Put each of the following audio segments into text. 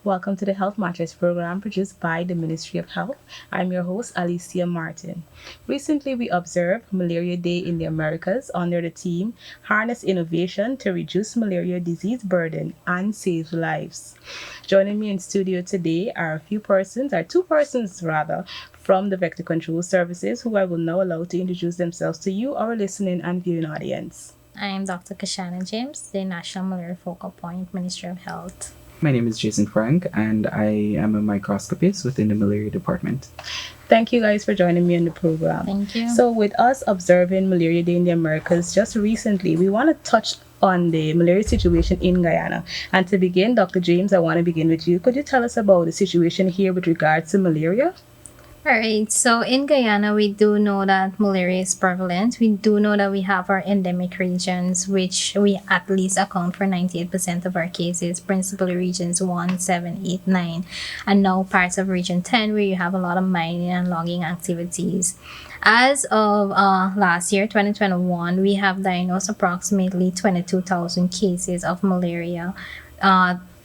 Welcome to the Health Matters program produced by the Ministry of Health. I'm your host, Alicia Martin. Recently, we observed Malaria Day in the Americas under the theme Harness Innovation to Reduce Malaria Disease Burden and Save Lives. Joining me in studio today are a few persons, or two persons rather, from the Vector Control Services who I will now allow to introduce themselves to you, our listening and viewing audience. I'm Dr. Kashana James, the National Malaria Focal Point, Ministry of Health. My name is Jason Frank, and I am a microscopist within the malaria department. Thank you guys for joining me on the program. Thank you. So, with us observing Malaria Day in the Americas just recently, we want to touch on the malaria situation in Guyana. And to begin, Dr. James, I want to begin with you. Could you tell us about the situation here with regards to malaria? All right, so in Guyana, we do know that malaria is prevalent. We do know that we have our endemic regions, which we at least account for 98% of our cases, principally regions 1, 7, 8, 9, and now parts of region 10, where you have a lot of mining and logging activities. As of last year, 2021, we have diagnosed approximately 22,000 cases of malaria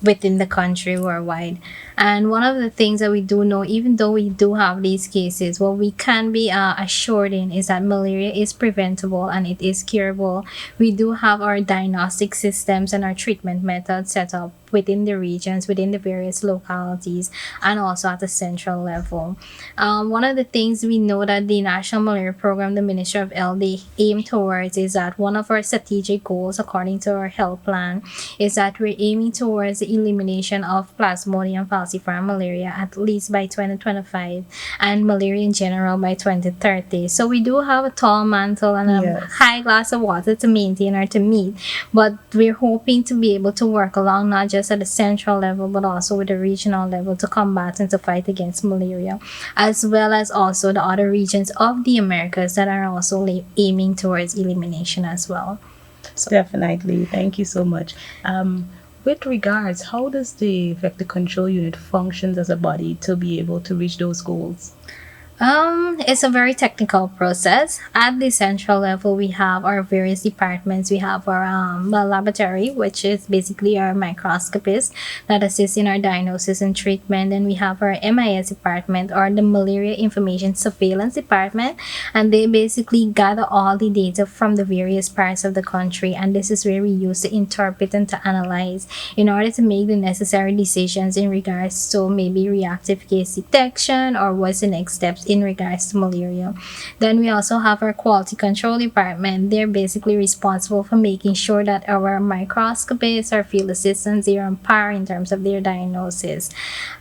within the country worldwide. And one of the things that we do know, even though we do have these cases, what we can be assured in is that malaria is preventable and it is curable. We do have our diagnostic systems and our treatment methods set up within the regions, within the various localities, and also at the central level. One of the things we know that the National Malaria Program, the Ministry of Health, they aim towards is that one of our strategic goals, according to our health plan, is that we're aiming towards the elimination of Plasmodium falciparum malaria at least by 2025 and malaria in general by 2030. So we do have a tall mantle and a high glass of water to maintain or to meet, but we're hoping to be able to work along not just at the central level but also with the regional level to combat and to fight against malaria, as well as also the other regions of the Americas that are also aiming towards elimination as well. So. Definitely. Thank you so much. With regards, how does the vector control unit functions as a body to be able to reach those goals? It's a very technical process. At the central level, we have our various departments. We have our laboratory, which is basically our microscopists that assist in our diagnosis and treatment. Then we have our MIS department, or the Malaria Information Surveillance Department, and they basically gather all the data from the various parts of the country, and this is where we use to interpret and to analyze in order to make the necessary decisions in regards to maybe reactive case detection or what's the next steps in regards to malaria. Then we also have our quality control department. They're basically responsible for making sure that our microscopists, our field assistants, they are on par in terms of their diagnosis.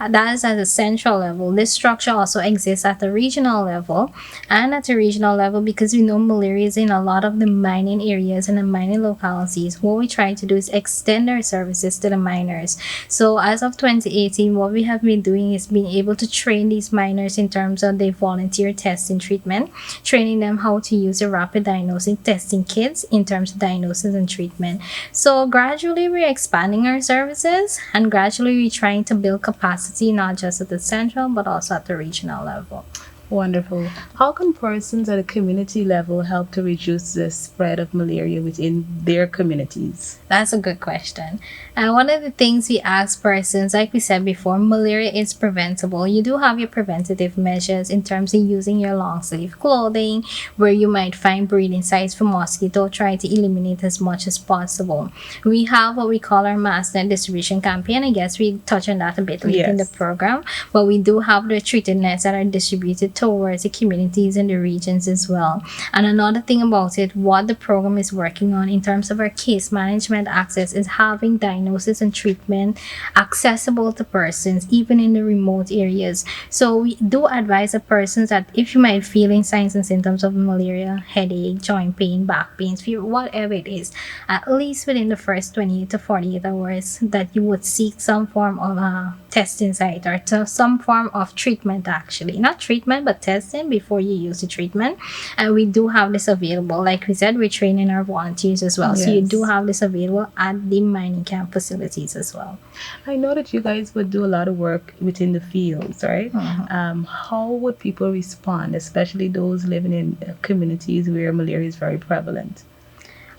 That is at the central level. This structure also exists at the regional level, and at the regional level, because we know malaria is in a lot of the mining areas and the mining localities, what we try to do is extend our services to the miners. So as of 2018, what we have been doing is being able to train these miners in terms of the volunteer testing treatment, training them how to use the rapid diagnosing testing kits in terms of diagnosis and treatment. So gradually we're expanding our services, and gradually we're trying to build capacity not just at the central but also at the regional level. Wonderful. How can persons at a community level help to reduce the spread of malaria within their communities? That's a good question. And one of the things we ask persons, like we said before, malaria is preventable. You do have your preventative measures in terms of using your long sleeve clothing, where you might find breeding sites for mosquito, try to eliminate as much as possible. We have what we call our mass net distribution campaign. I guess we touch on that a bit later in the program, but we do have the treated nets that are distributed towards the communities and the regions as well. And another thing about it, what the program is working on in terms of our case management access is having diagnosis and treatment accessible to persons even in the remote areas. So we do advise the persons that if you might feeling signs and symptoms of malaria, headache, joint pain, back pains, fever, whatever it is, at least within the first 28 to 48 hours, that you would seek some form of testing site or to some form of treatment, actually not treatment but testing before you use the treatment. And we do have this available. Like we said, we're training our volunteers as well. So you do have this available at the mining camp facilities as well. I know that you guys would do a lot of work within the fields, right? How would people respond, especially those living in communities where malaria is very prevalent?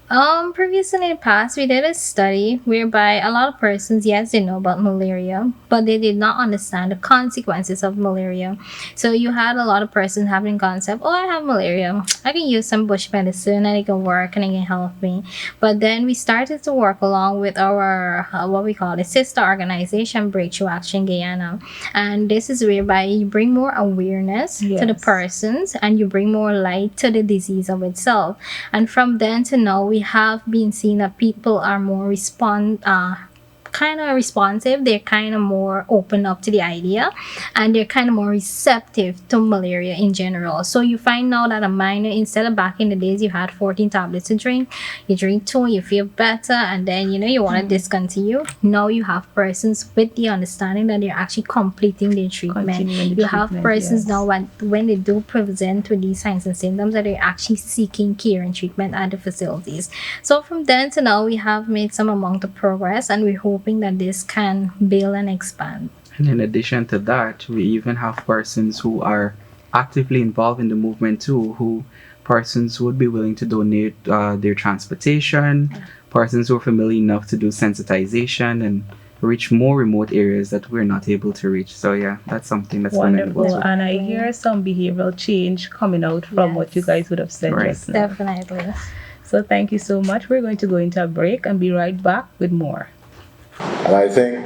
Previously in the past, we did a study whereby a lot of persons, yes, they know about malaria, but they did not understand the consequences of malaria. So you had a lot of persons having concept, oh, I have malaria, I can use some bush medicine and it can work and it can help me. But then we started to work along with our what we call the sister organization, Breakthrough Action Guyana, and this is whereby you bring more awareness to the Yes. persons and you bring more light to the disease of itself. And from then to now, we have been seeing that people are more kind of responsive. They're kind of more open up to the idea, and they're kind of more receptive to malaria in general. So you find now that a minor, instead of back in the days you had 14 tablets to drink, you drink 2, you feel better, and then you want to discontinue. Now you have persons with the understanding that they're actually completing their treatment. Continuing the You have treatment, persons yes. now when they do present with these signs and symptoms, that they're actually seeking care and treatment at the facilities. So from then to now, we have made some amount of progress, and we're hoping that this can build and expand. And in addition to that, we even have persons who are actively involved in the movement too, who persons would be willing to donate their transportation, persons who are familiar enough to do sensitization and reach more remote areas that we're not able to reach. So yeah, that's something that's commendable Wonderful. too. And I hear some behavioral change coming out from what you Yes. guys would have said Right. just now. Definitely. So thank you so much. We're going to go into a break and be right back with more. And I think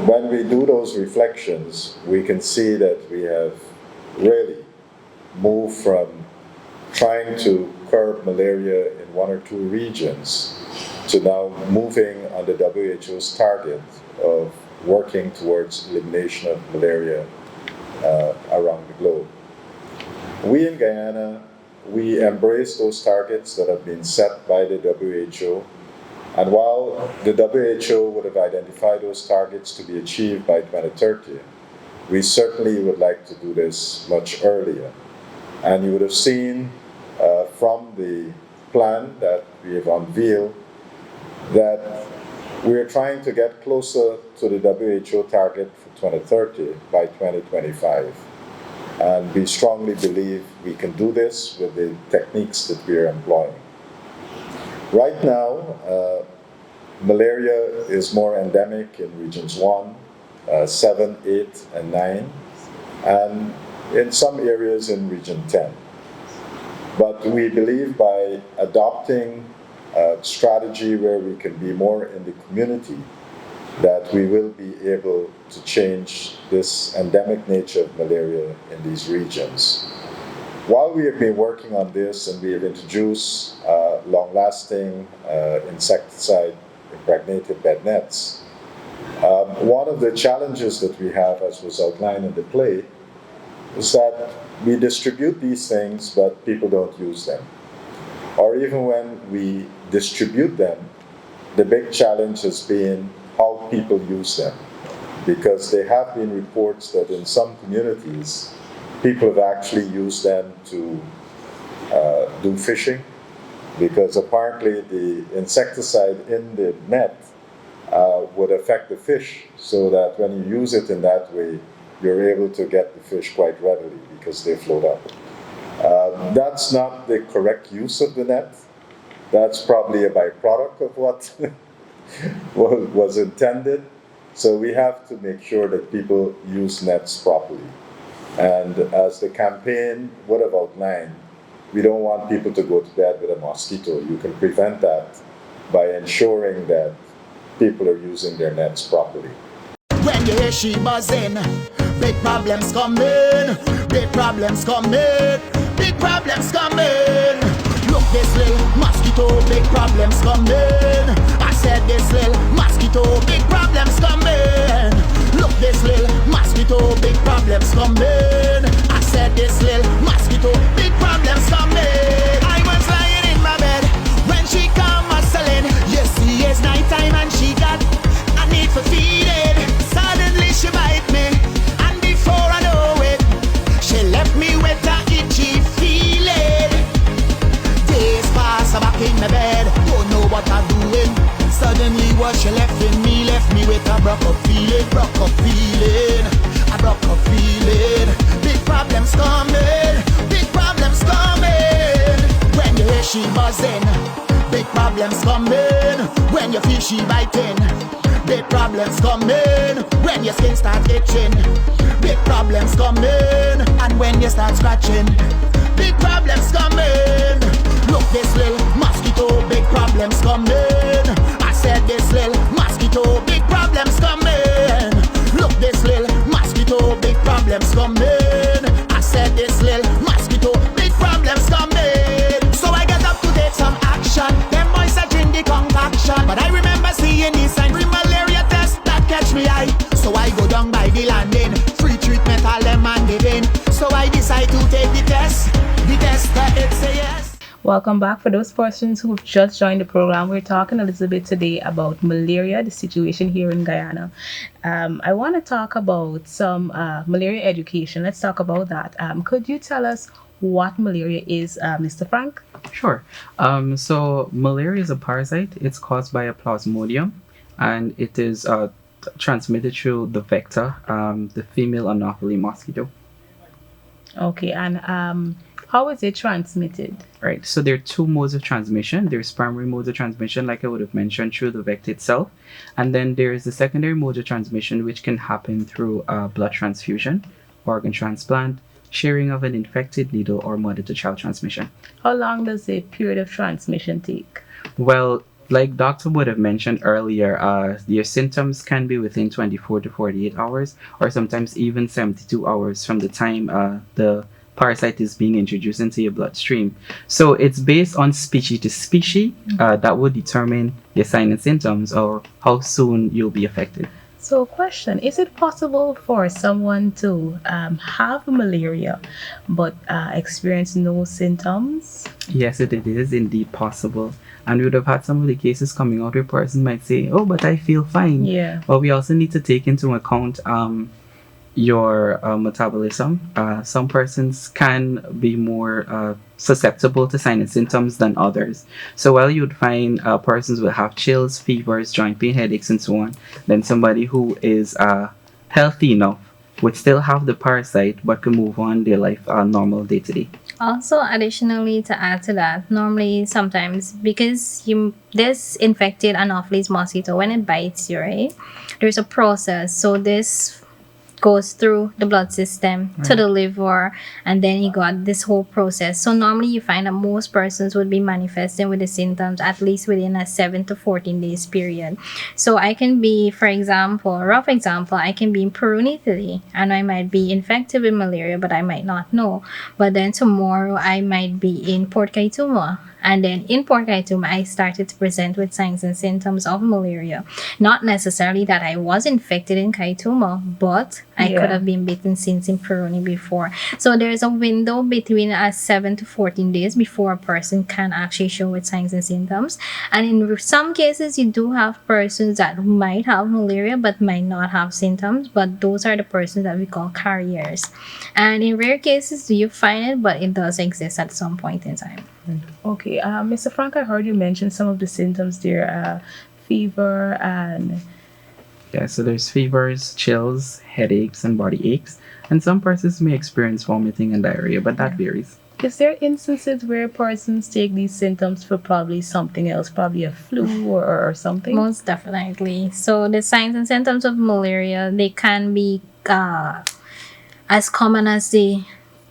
when we do those reflections, we can see that we have really moved from trying to curb malaria in 1 or 2 regions to now moving on the WHO's target of working towards elimination of malaria around the globe. We in Guyana, we embrace those targets that have been set by the WHO. And while the WHO would have identified those targets to be achieved by 2030, we certainly would like to do this much earlier. And you would have seen from the plan that we have unveiled that we are trying to get closer to the WHO target for 2030 by 2025. And we strongly believe we can do this with the techniques that we are employing. Right now, malaria is more endemic in regions 1, 7, 8, and 9, and in some areas in region 10. But we believe by adopting a strategy where we can be more in the community, that we will be able to change this endemic nature of malaria in these regions. While we have been working on this and we have introduced long-lasting insecticide impregnated bed nets, one of the challenges that we have, as was outlined in the play, is that we distribute these things but people don't use them. Or even when we distribute them, the big challenge has been how people use them. Because there have been reports that in some communities, people have actually used them to do fishing, because apparently the insecticide in the net would affect the fish, so that when you use it in that way, you're able to get the fish quite readily because they float up. That's not the correct use of the net. That's probably a byproduct of what was intended. So we have to make sure that people use nets properly. And as the campaign would have outlined, we don't want people to go to bed with a mosquito. You can prevent that by ensuring that people are using their nets properly. When you hear she buzzing, big problems coming, big problems coming, big problems coming. Look, this little mosquito, big problems coming. I said this little mosquito, big problems coming. Look, this little mosquito, big problems coming. I said this little mosquito, big problems coming. I was lying in my bed when she come hustling. You see, it's nighttime and she got a need for feeding. Suddenly she bite me, and before I know it, she left me with a itchy feeling. Days pass, I'm back in my bed, don't know what I'm doing. Suddenly what she left me with a broke up feeling, a broke up feeling. Big problems coming, big problems coming. When you hear fishy buzzing, big problems coming. When your fishy biting, big problems coming. When your skin starts itching, big problems coming. And when you start scratching, big problems coming. Look, this little mosquito, big problems coming. I said this little mosquito, big problems coming. Look, this little mosquito, big problems coming. I said this little mosquito, big problems coming. So I get up to take some action. Them boys are drink the concoction, but I remember seeing this sign, free malaria test that catch me eye. So I go down by the landing, free treatment all them man giving. So I decide to take the test that it's a yes. Welcome back. For those persons who've just joined the program, we're talking a little bit today about malaria, the situation here in Guyana. I want to talk about some malaria education. Let's talk about that. Could you tell us what malaria is, Mr. Frank? Sure. So malaria is a parasite. It's caused by a plasmodium, and it is transmitted through the vector, the female Anopheles mosquito. Okay, and how is it transmitted? Right. So there are two modes of transmission. There's primary modes of transmission, like I would have mentioned, through the vector itself, and then there is the secondary mode of transmission, which can happen through blood transfusion, organ transplant, sharing of an infected needle, or mother-to-child transmission. How long does the period of transmission take? Well, like Doctor would have mentioned earlier, your symptoms can be within 24 to 48 hours, or sometimes even 72 hours from the time the parasite is being introduced into your bloodstream. So it's based on species to species that would determine your signs and symptoms or how soon you'll be affected. So, question, is it possible for someone to have malaria but experience no symptoms? Yes, it is indeed possible. And we would have had some of the cases coming out where a person might say, oh, but I feel fine. Yeah. But we also need to take into account your metabolism. Some persons can be more susceptible to signs and symptoms than others. So while you'd find persons will have chills, fevers, joint pain, headaches, and so on, then somebody who is healthy enough would still have the parasite but can move on their life normal day to day. Also, additionally, to add to that, normally sometimes because this infected Anopheles mosquito, when it bites you, right, there's a process. So this goes through the blood system to the liver, and then you got this whole process. So normally you find that most persons would be manifesting with the symptoms at least within a 7 to 14 days period. So I can be, for example, a rough example, I can be in Peru in Italy and I might be infected with malaria, but I might not know. But then tomorrow I might be in Port Kaituma, and then in Port Kaituma I started to present with signs and symptoms of malaria. Not necessarily that I was infected in Kaituma, but I could have been bitten since in Peroni before. So there's a window between 7 to 14 days before a person can actually show with signs and symptoms. And in some cases, you do have persons that might have malaria but might not have symptoms. But those are the persons that we call carriers. And in rare cases, do you find it? But it does exist at some point in time. Okay, Mr. Frank, I heard you mention some of the symptoms there, fever and... Yeah, so there's fevers, chills, headaches, and body aches. And some persons may experience vomiting and diarrhea, but that varies. Is there instances where persons take these symptoms for probably something else, probably a flu or something? Most definitely. So the signs and symptoms of malaria, they can be as common as the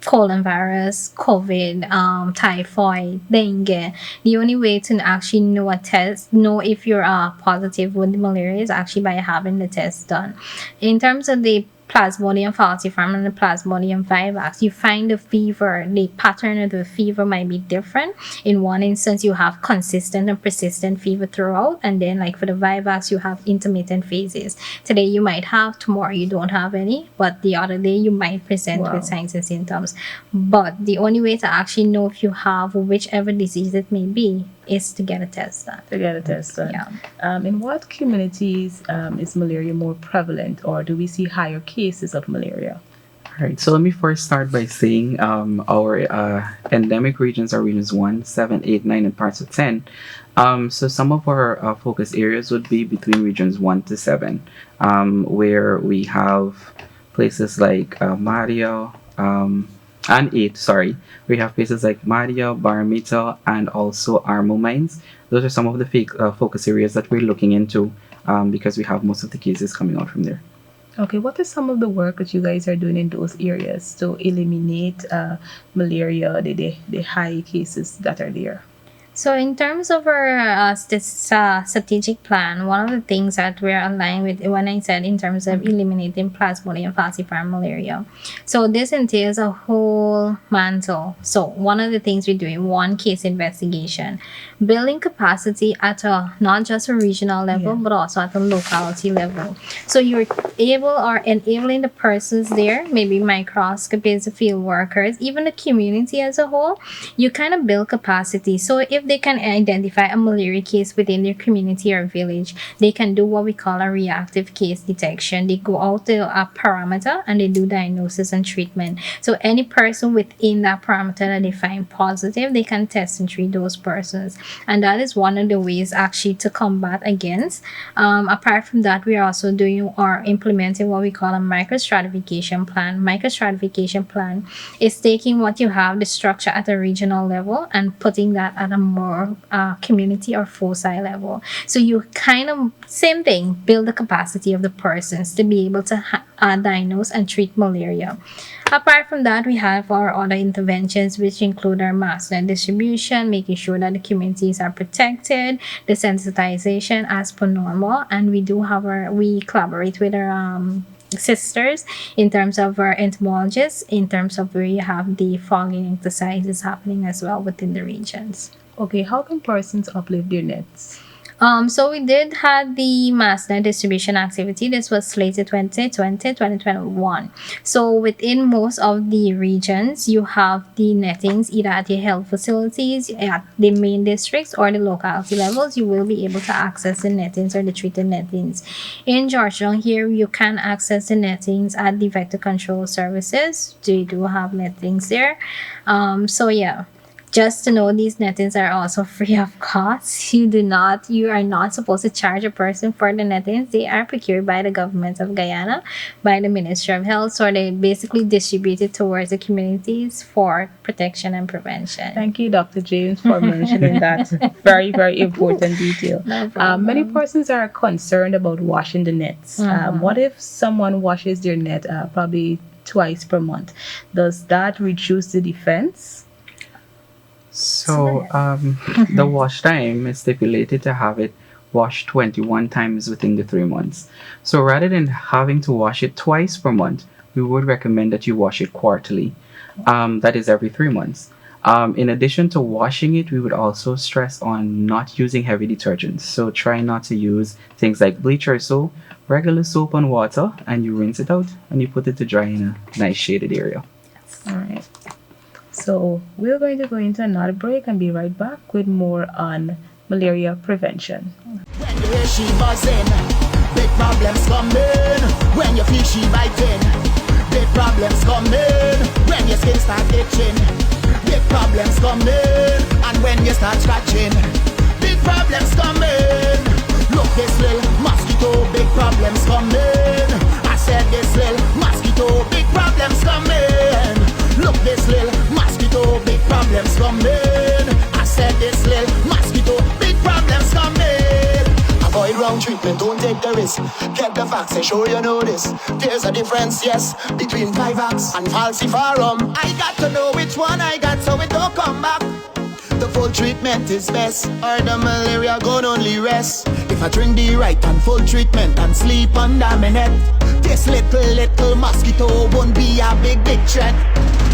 colon virus, COVID, typhoid, dengue. The only way to actually know if you're positive with malaria is actually by having the test done. In terms of the Plasmodium falciparum and the Plasmodium vivax, you find the fever, the pattern of the fever might be different. In one instance, you have consistent and persistent fever throughout, and then like for the vivax, you have intermittent phases. Today you might have, tomorrow you don't have any, but the other day you might present with signs and symptoms. But the only way to actually know if you have whichever disease it may be is to get a test done. Yeah. In what communities is malaria more prevalent, or do we see higher cases of malaria? All right, so let me first start by saying our endemic regions are regions 1, 7, 8, 9, and parts of 10. So some of our focus areas would be between regions 1 to 7, where we have places like Malaria, and 8, sorry. We have places like Maria, Barometer, and also Armo mines. Those are some of the focus areas that we're looking into because we have most of the cases coming out from there. Okay, what is some of the work that you guys are doing in those areas to eliminate malaria, the high cases that are there? So, in terms of our strategic plan, one of the things that we're aligned with when I said in terms of eliminating Plasmodium falciparum malaria. So, this entails a whole mantle. So, one of the things we're doing, one case investigation, building capacity at a not just a regional level, but also at a locality level. So, you're able or enabling the persons there, maybe microscopists, field workers, even the community as a whole, you kind of build capacity. So, if they can identify a malaria case within their community or village, they can do what we call a reactive case detection. They go out to a parameter and they do diagnosis and treatment. So any person within that parameter that they find positive, they can test and treat those persons. And that is one of the ways actually to combat against. Apart from that, we are also doing or implementing what we call a microstratification plan. Microstratification plan is taking what you have, the structure at a regional level, and putting that at a more community or foci level. So you kind of, same thing, build the capacity of the persons to be able to diagnose and treat malaria. Apart from that, we have our other interventions, which include our mass net distribution, making sure that the communities are protected, the sensitization as per normal, and we collaborate with our sisters in terms of our entomologists, in terms of where you have the fogging exercises happening as well within the regions. Okay, how can persons uplift their nets? So we did have the mass net distribution activity. This was slated 2020-2021. So within most of the regions, you have the nettings either at your health facilities, at the main districts, or the locality levels. You will be able to access the nettings or the treated nettings. In Georgetown here, you can access the nettings at the vector control services. They do have nettings there. So yeah. Just to know, these nettings are also free of cost. You are not supposed to charge a person for the nettings. They are procured by the government of Guyana, by the Ministry of Health, so they basically distributed towards the communities for protection and prevention. Thank you, Dr. James, for mentioning that very, very important detail. No problem. Many persons are concerned about washing the nets. What if someone washes their net probably twice per month? Does that reduce the defense? So, the wash time is stipulated to have it washed 21 times within the 3 months. So, rather than having to wash it twice per month, we would recommend that you wash it quarterly. That is every 3 months. In addition to washing it, we would also stress on not using heavy detergents. So, try not to use things like bleach or soap, regular soap and water, and you rinse it out and you put it to dry in a nice shaded area. All right. So we're going to go into another break and be right back with more on malaria prevention. When you hear she buzzing, big problems coming. When you feel she biting, big problems coming. When your skin start itching, big problems coming. And when you start scratching, big problems coming. Look, this little mosquito, big problems coming. I said this little mosquito, big problems coming. Look, this little mosquito, big problems coming. I said this little mosquito, big problems coming. Avoid wrong treatment, don't take the risk. Get the facts and sure you know this. There's a difference, yes, between Vivax and falciparum. I got to know which one I got so it don't come back. The full treatment is best, or the malaria gon' only rest if I drink the right and full treatment and sleep under my net. This little mosquito won't be a big threat.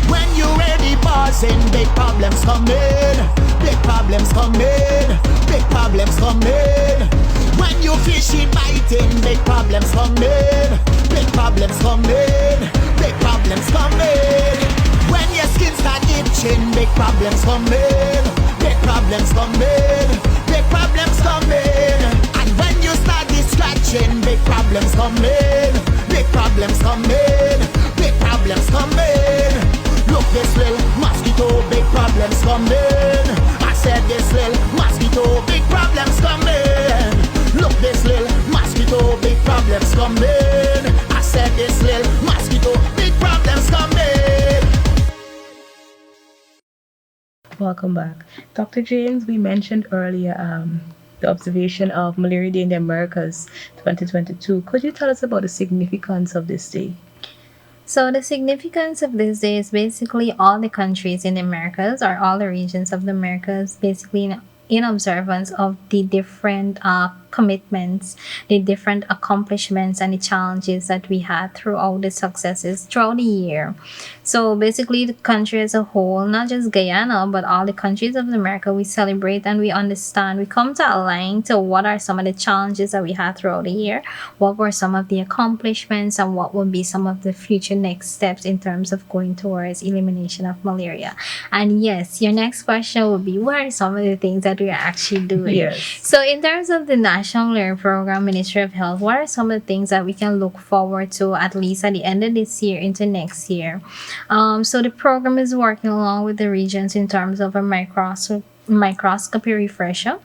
When you ready buzzing, big problems coming. Big problems coming. Big problems coming. When you fishy biting, big problems coming. Big problems coming. Big problems coming. When your skin start itching, big problems coming. Big problems coming. Big problems coming. And when you start scratching, big problems coming. Big problems coming. Big problems coming. Look, this little mosquito, big problems coming. I said this little mosquito, big problems coming. Look, this little mosquito, big problems coming. I said this little mosquito, big problems coming. Welcome back. Dr. James, we mentioned earlier the observation of Malaria Day in the Americas 2022. Could you tell us about the significance of this day? So the significance of this day is basically all the countries in the Americas or all the regions of the Americas basically in observance of the different commitments, the different accomplishments and the challenges that we had throughout the successes throughout the year. So basically the country as a whole, not just Guyana, but all the countries of America, we celebrate and we understand, we come to align to what are some of the challenges that we had throughout the year, what were some of the accomplishments, and what will be some of the future next steps in terms of going towards elimination of malaria. And yes, your next question will be, what are some of the things that we are actually doing? Yes. So in terms of the National Malaria Program, Ministry of Health, what are some of the things that we can look forward to at least at the end of this year into next year? So the program is working along with the regions in terms of a microscopy refresher,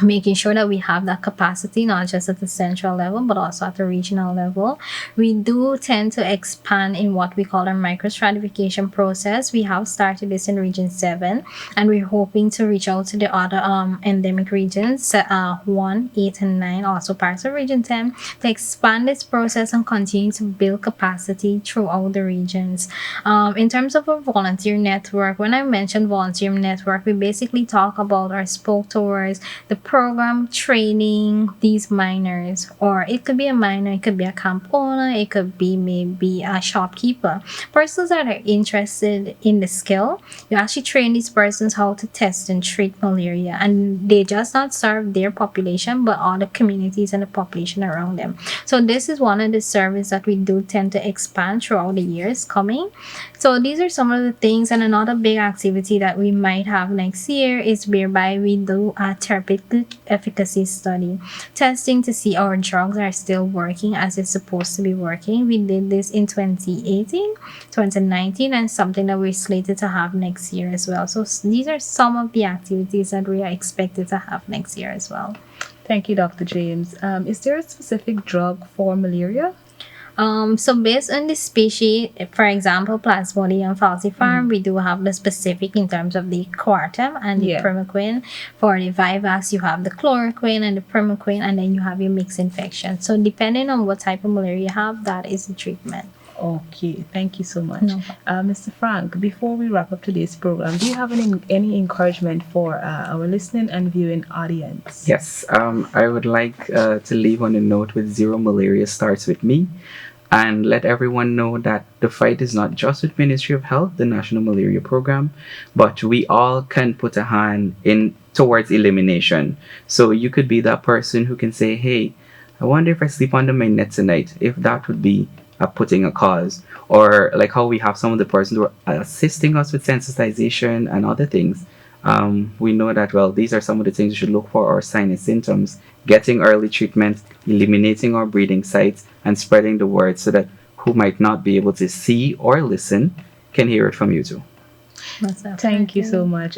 making sure that we have that capacity not just at the central level but also at the regional level. We do tend to expand in what we call our microstratification process. We have started this in region 7 and we're hoping to reach out to the other endemic regions 1, 8 and 9, also parts of region 10, to expand this process and continue to build capacity throughout the regions. In terms of a volunteer network, when I mentioned volunteer network, we basically talk about or spoke towards the program training these miners, or it could be a miner, it could be a camp owner, it could be maybe a shopkeeper, persons that are interested in the skill. You actually train these persons how to test and treat malaria, and they just not serve their population but all the communities and the population around them. So this is one of the services that we do tend to expand throughout the years coming. So these are some of the things. And another big activity that we might have next year is whereby we do a therapeutic efficacy study, testing to see our drugs are still working as it's supposed to be working. We did this in 2018, 2019, and something that we're slated to have next year as well. So these are some of the activities that we are expected to have next year as well. Thank you, Dr. James. Is there a specific drug for malaria? So based on the species, for example, Plasmodium falciparum, we do have the specific in terms of the Quartem and the Primaquine. For the Vivax, you have the chloroquine and the Primaquine, and then you have your mixed infection. So depending on what type of malaria you have, that is the treatment. Okay, thank you so much. No. Mr. Frank, before we wrap up today's program, do you have any encouragement for our listening and viewing audience? Yes, I would like to leave on a note with Zero Malaria Starts With Me, and let everyone know that the fight is not just with Ministry of Health, the National Malaria Program, but we all can put a hand in towards elimination. So you could be that person who can say, hey, I wonder if I sleep under my net tonight, if that would be putting a cause. Or like how we have some of the persons who are assisting us with sensitization and other things. We know that, well, these are some of the things you should look for, our signs and symptoms, getting early treatment, eliminating our breeding sites, and spreading the word so that who might not be able to see or listen can hear it from you too. Thank you so much.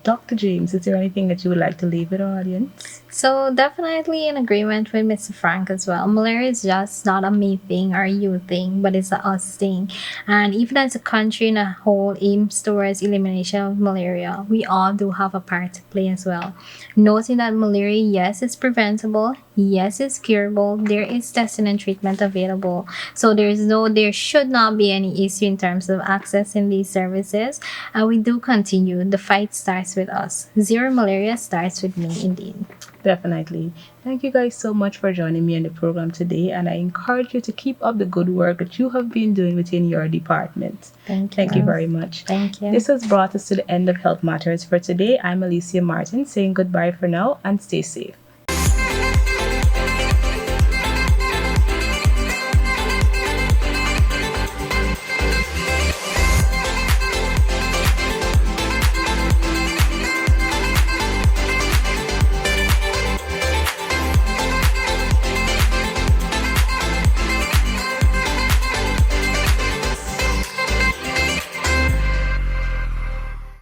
Dr. James, is there anything that you would like to leave with our audience? So definitely in agreement with Mr. Frank as well. Malaria is just not a me thing or a you thing, but it's a us thing. And even as a country in a whole aims towards elimination of malaria, we all do have a part to play as well. Noting that malaria, yes, is preventable, yes, it's curable, there is testing and treatment available. So there should not be any issue in terms of accessing these services. And we do continue. The fight starts with us. Zero malaria starts with me, indeed. Definitely. Thank you guys so much for joining me on the program today, and I encourage you to keep up the good work that you have been doing within your department. Thank you very much. Thank you. This has brought us to the end of Health Matters for today. I'm Alicia Martin saying goodbye for now and stay safe.